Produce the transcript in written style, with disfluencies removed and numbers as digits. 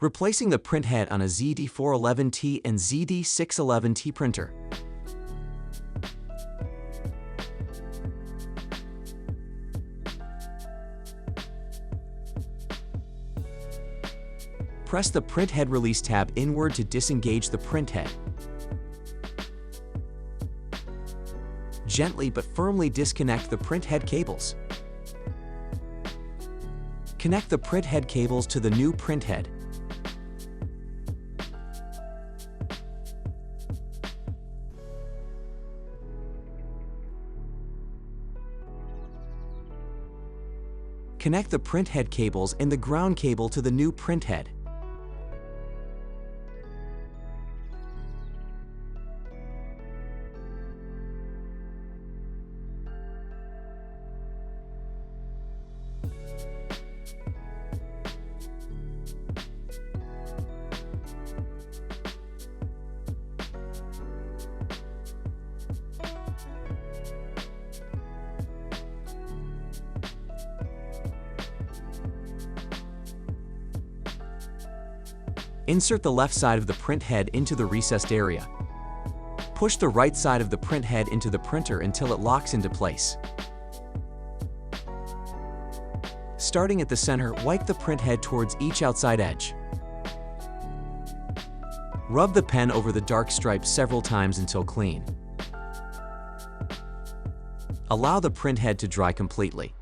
Replacing the printhead on a ZD411D and ZD611D printer. Press the Printhead Release tab inward to disengage the printhead. Gently but firmly disconnect the printhead cables. Connect the printhead cables to the new printhead. Connect the printhead cables and the ground cable to the new printhead. Insert the left side of the printhead into the recessed area. Push the right side of the printhead into the printer until it locks into place. Starting at the center, wipe the printhead towards each outside edge. Rub the pen over the dark stripe several times until clean. Allow the printhead to dry completely.